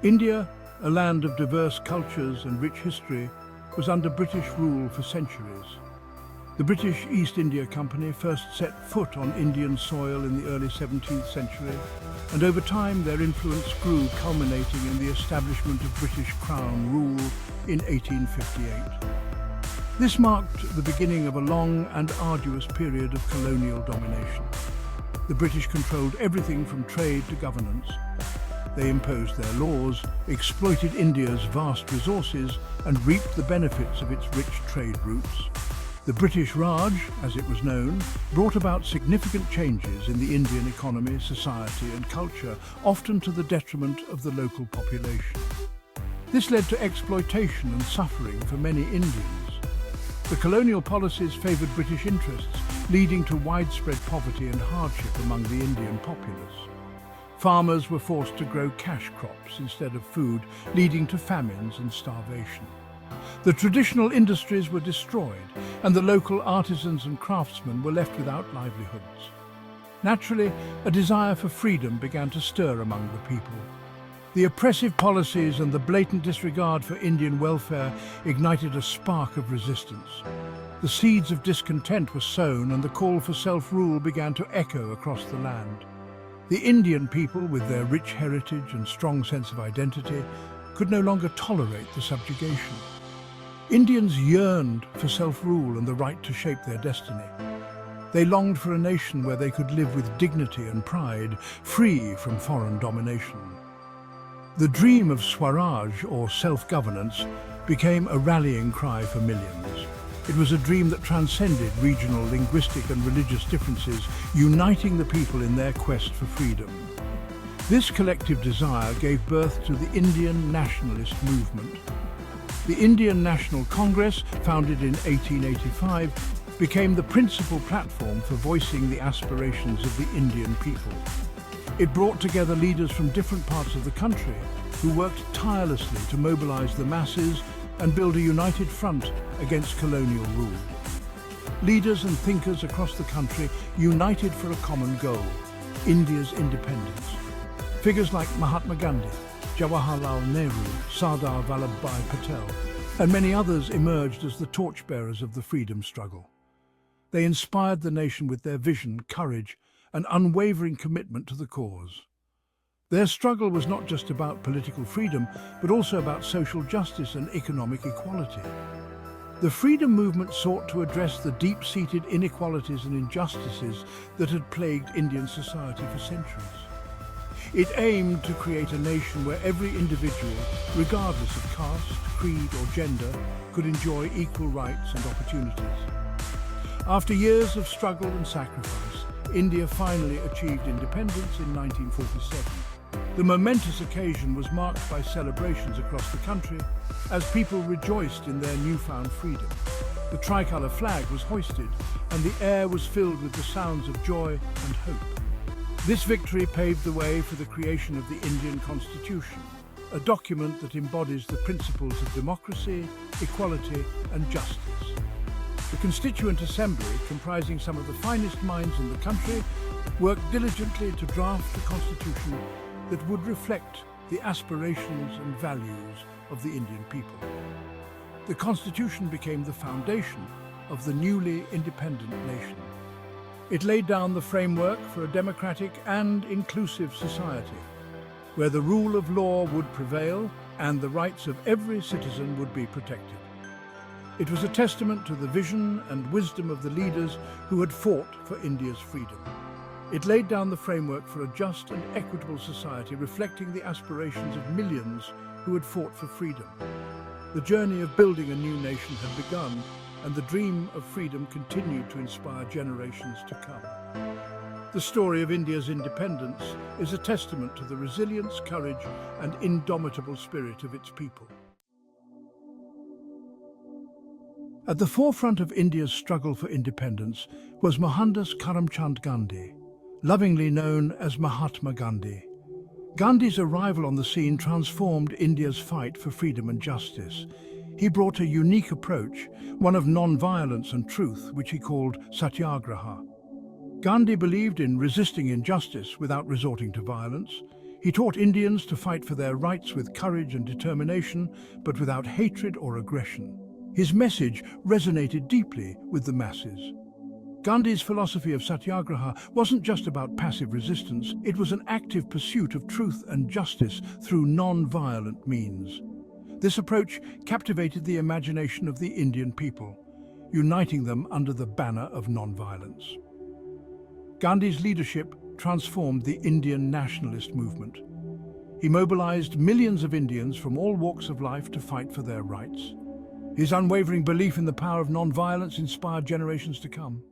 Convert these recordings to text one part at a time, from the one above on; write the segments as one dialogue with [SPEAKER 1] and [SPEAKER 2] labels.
[SPEAKER 1] India, a land of diverse cultures and rich history, was under British rule for centuries. The British East India Company first set foot on Indian soil in the early 17th century, and over time their influence grew, culminating in the establishment of British Crown rule in 1858. This marked the beginning of a long and arduous period of colonial domination. The British controlled everything from trade to governance. They imposed their laws, exploited India's vast resources, and reaped the benefits of its rich trade routes. The British Raj, as it was known, brought about significant changes in the Indian economy, society, and culture, often to the detriment of the local population. This led to exploitation and suffering for many Indians. The colonial policies favoured British interests, leading to widespread poverty and hardship among the Indian populace. Farmers were forced to grow cash crops instead of food, leading to famines and starvation. The traditional industries were destroyed, and the local artisans and craftsmen were left without livelihoods. Naturally, a desire for freedom began to stir among the people. The oppressive policies and the blatant disregard for Indian welfare ignited a spark of resistance. The seeds of discontent were sown, and the call for self-rule began to echo across the land. The Indian people, with their rich heritage and strong sense of identity, could no longer tolerate the subjugation. Indians yearned for self-rule and the right to shape their destiny. They longed for a nation where they could live with dignity and pride, free from foreign domination. The dream of Swaraj, or self-governance, became a rallying cry for millions. It was a dream that transcended regional, linguistic and religious differences, uniting the people in their quest for freedom. This collective desire gave birth to the Indian nationalist movement. The Indian National Congress, founded in 1885, became the principal platform for voicing the aspirations of the Indian people. It brought together leaders from different parts of the country who worked tirelessly to mobilize the masses and build a united front against colonial rule. Leaders and thinkers across the country united for a common goal: India's independence. Figures like Mahatma Gandhi, Jawaharlal Nehru, Sardar Vallabhbhai Patel, and many others emerged as the torchbearers of the freedom struggle. They inspired the nation with their vision, courage, and unwavering commitment to the cause. Their struggle was not just about political freedom, but also about social justice and economic equality. The freedom movement sought to address the deep-seated inequalities and injustices that had plagued Indian society for centuries. It aimed to create a nation where every individual, regardless of caste, creed or gender, could enjoy equal rights and opportunities. After years of struggle and sacrifice, India finally achieved independence in 1947. The momentous occasion was marked by celebrations across the country as people rejoiced in their newfound freedom. The tricolour flag was hoisted and the air was filled with the sounds of joy and hope. This victory paved the way for the creation of the Indian Constitution, a document that embodies the principles of democracy, equality and justice. The Constituent Assembly, comprising some of the finest minds in the country, worked diligently to draft a constitution that would reflect the aspirations and values of the Indian people. The Constitution became the foundation of the newly independent nation. It laid down the framework for a democratic and inclusive society, where the rule of law would prevail and the rights of every citizen would be protected. It was a testament to the vision and wisdom of the leaders who had fought for India's freedom. It laid down the framework for a just and equitable society reflecting the aspirations of millions who had fought for freedom. The journey of building a new nation had begun, and the dream of freedom continued to inspire generations to come. The story of India's independence is a testament to the resilience, courage, and indomitable spirit of its people. At the forefront of India's struggle for independence was Mohandas Karamchand Gandhi, lovingly known as Mahatma Gandhi. Gandhi's arrival on the scene transformed India's fight for freedom and justice. He brought a unique approach, one of non-violence and truth, which he called satyagraha. Gandhi believed in resisting injustice without resorting to violence. He taught Indians to fight for their rights with courage and determination, but without hatred or aggression. His message resonated deeply with the masses. Gandhi's philosophy of satyagraha wasn't just about passive resistance, it was an active pursuit of truth and justice through non-violent means. This approach captivated the imagination of the Indian people, uniting them under the banner of non-violence. Gandhi's leadership transformed the Indian nationalist movement. He mobilized millions of Indians from all walks of life to fight for their rights. His unwavering belief in the power of non-violence inspired generations to come.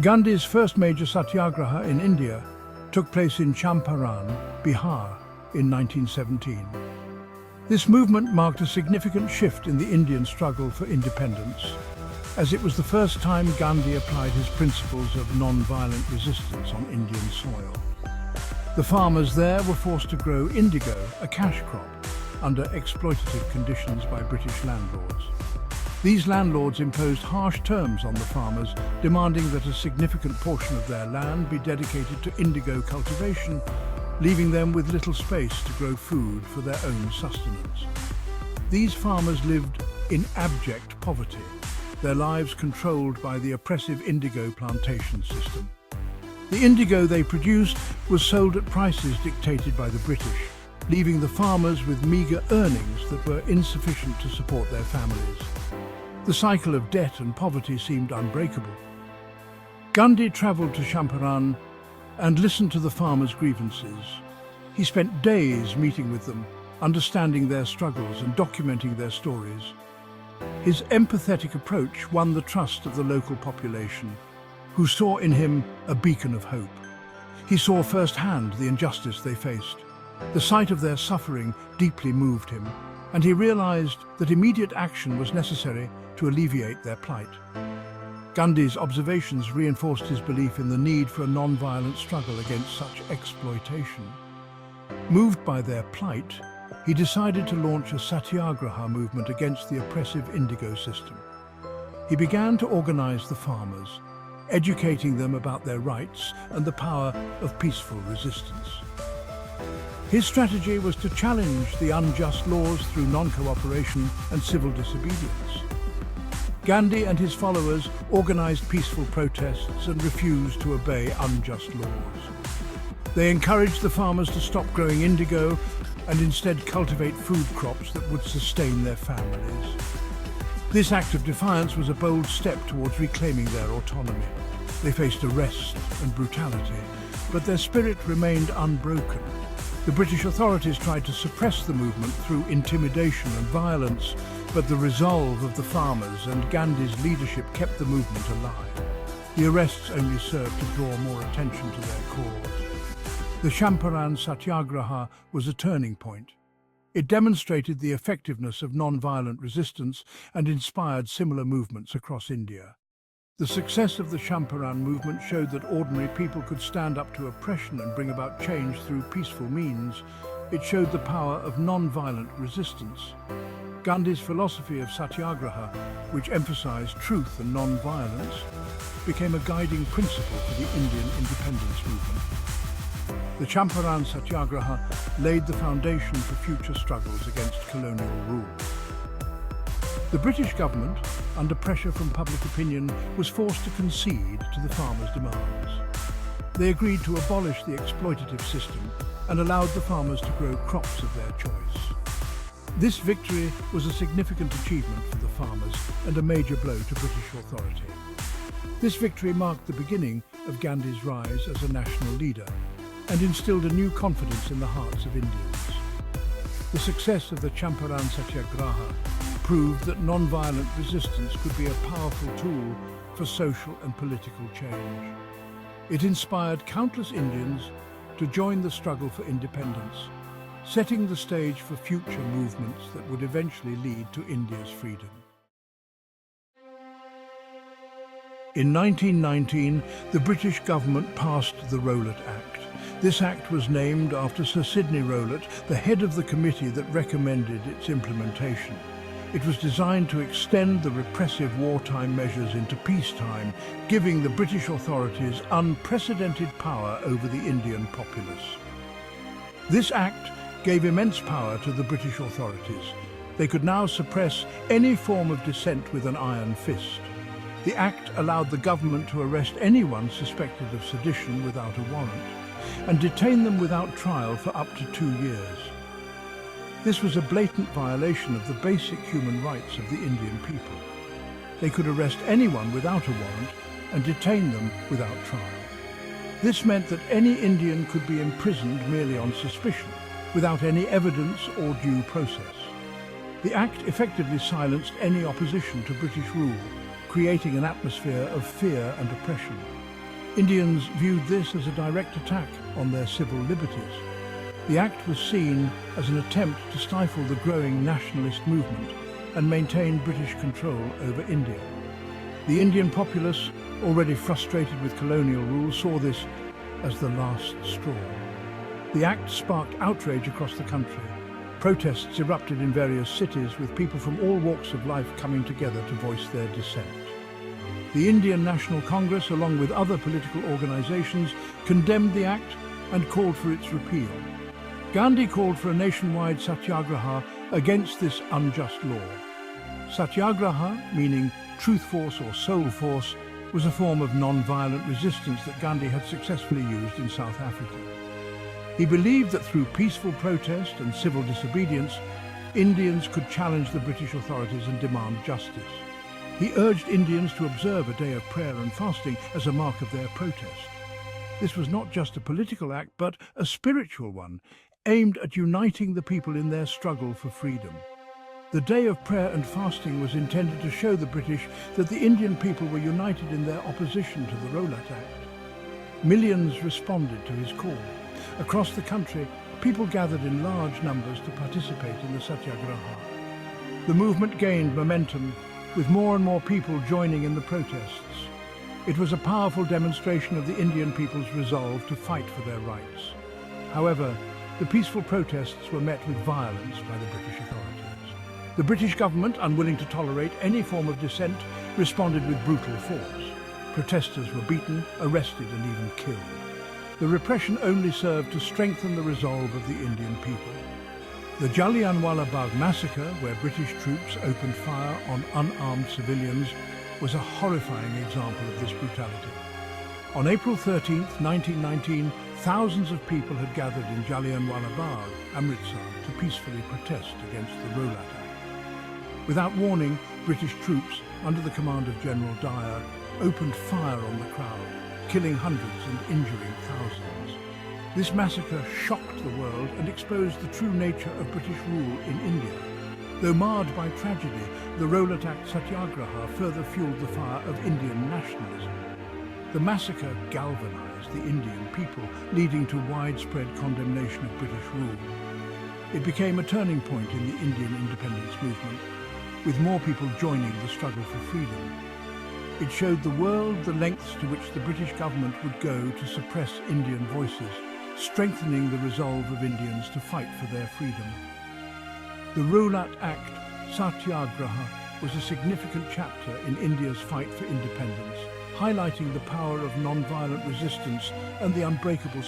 [SPEAKER 1] Gandhi's first major satyagraha in India took place in Champaran, Bihar, in 1917. This movement marked a significant shift in the Indian struggle for independence, as it was the first time Gandhi applied his principles of non-violent resistance on Indian soil. The farmers there were forced to grow indigo, a cash crop, under exploitative conditions by British landlords. These landlords imposed harsh terms on the farmers, demanding that a significant portion of their land be dedicated to indigo cultivation, leaving them with little space to grow food for their own sustenance. These farmers lived in abject poverty, their lives controlled by the oppressive indigo plantation system. The indigo they produced was sold at prices dictated by the British, leaving the farmers with meagre earnings that were insufficient to support their families. The cycle of debt and poverty seemed unbreakable. Gandhi travelled to Champaran and listened to the farmers' grievances. He spent days meeting with them, understanding their struggles and documenting their stories. His empathetic approach won the trust of the local population, who saw in him a beacon of hope. He saw firsthand the injustice they faced. The sight of their suffering deeply moved him, and he realized that immediate action was necessary to alleviate their plight. Gandhi's observations reinforced his belief in the need for a non-violent struggle against such exploitation. Moved by their plight, he decided to launch a satyagraha movement against the oppressive indigo system. He began to organize the farmers, educating them about their rights and the power of peaceful resistance. His strategy was to challenge the unjust laws through non-cooperation and civil disobedience. Gandhi and his followers organized peaceful protests and refused to obey unjust laws. They encouraged the farmers to stop growing indigo and instead cultivate food crops that would sustain their families. This act of defiance was a bold step towards reclaiming their autonomy. They faced arrest and brutality, but their spirit remained unbroken. The British authorities tried to suppress the movement through intimidation and violence, but the resolve of the farmers and Gandhi's leadership kept the movement alive. The arrests only served to draw more attention to their cause. The Champaran Satyagraha was a turning point. It demonstrated the effectiveness of non-violent resistance and inspired similar movements across India. The success of the Champaran movement showed that ordinary people could stand up to oppression and bring about change through peaceful means. It showed the power of non-violent resistance. Gandhi's philosophy of satyagraha, which emphasized truth and non-violence, became a guiding principle for the Indian independence movement. The Champaran Satyagraha laid the foundation for future struggles against colonial rule. The British government, under pressure from public opinion, was forced to concede to the farmers' demands. They agreed to abolish the exploitative system and allowed the farmers to grow crops of their choice. This victory was a significant achievement for the farmers and a major blow to British authority. This victory marked the beginning of Gandhi's rise as a national leader and instilled a new confidence in the hearts of Indians. The success of the Champaran Satyagraha proved that non-violent resistance could be a powerful tool for social and political change. It inspired countless Indians to join the struggle for independence, setting the stage for future movements that would eventually lead to India's freedom. In 1919, the British government passed the Rowlatt Act. This act was named after Sir Sidney Rowlatt, the head of the committee that recommended its implementation. It was designed to extend the repressive wartime measures into peacetime, giving the British authorities unprecedented power over the Indian populace. This act gave immense power to the British authorities. They could now suppress any form of dissent with an iron fist. The act allowed the government to arrest anyone suspected of sedition without a warrant and detain them without trial for up to 2 years. This was a blatant violation of the basic human rights of the Indian people. They could arrest anyone without a warrant and detain them without trial. This meant that any Indian could be imprisoned merely on suspicion, without any evidence or due process. The act effectively silenced any opposition to British rule, creating an atmosphere of fear and oppression. Indians viewed this as a direct attack on their civil liberties. The act was seen as an attempt to stifle the growing nationalist movement and maintain British control over India. The Indian populace, already frustrated with colonial rule, saw this as the last straw. The act sparked outrage across the country. Protests erupted in various cities, with people from all walks of life coming together to voice their dissent. The Indian National Congress, along with other political organizations, condemned the act and called for its repeal. Gandhi called for a nationwide satyagraha against this unjust law. Satyagraha, meaning truth force or soul force, was a form of non-violent resistance that Gandhi had successfully used in South Africa. He believed that through peaceful protest and civil disobedience, Indians could challenge the British authorities and demand justice. He urged Indians to observe a day of prayer and fasting as a mark of their protest. This was not just a political act, but a spiritual one, aimed at uniting the people in their struggle for freedom. The day of prayer and fasting was intended to show the British that the Indian people were united in their opposition to the Rowlatt Act. Millions responded to his call. Across the country, people gathered in large numbers to participate in the satyagraha. The movement gained momentum, with more and more people joining in the protests. It was a powerful demonstration of the Indian people's resolve to fight for their rights. However, the peaceful protests were met with violence by the British authorities. The British government, unwilling to tolerate any form of dissent, responded with brutal force. Protesters were beaten, arrested and even killed. The repression only served to strengthen the resolve of the Indian people. The Jallianwala Bagh massacre, where British troops opened fire on unarmed civilians, was a horrifying example of this brutality. On April 13, 1919, thousands of people had gathered in Jallianwala Bagh, Amritsar, to peacefully protest against the Rowlatt Act. Without warning, British troops, under the command of General Dyer, opened fire on the crowd, killing hundreds and injuring thousands. This massacre shocked the world and exposed the true nature of British rule in India. Though marred by tragedy, the Rowlatt Act Satyagraha further fueled the fire of Indian nationalism. The massacre galvanized the Indian people, leading to widespread condemnation of British rule. It became a turning point in the Indian independence movement, with more people joining the struggle for freedom. It showed the world the lengths to which the British government would go to suppress Indian voices, strengthening the resolve of Indians to fight for their freedom. The Rowlatt Act Satyagraha was a significant chapter in India's fight for independence, highlighting the power of non-violent resistance and the unbreakable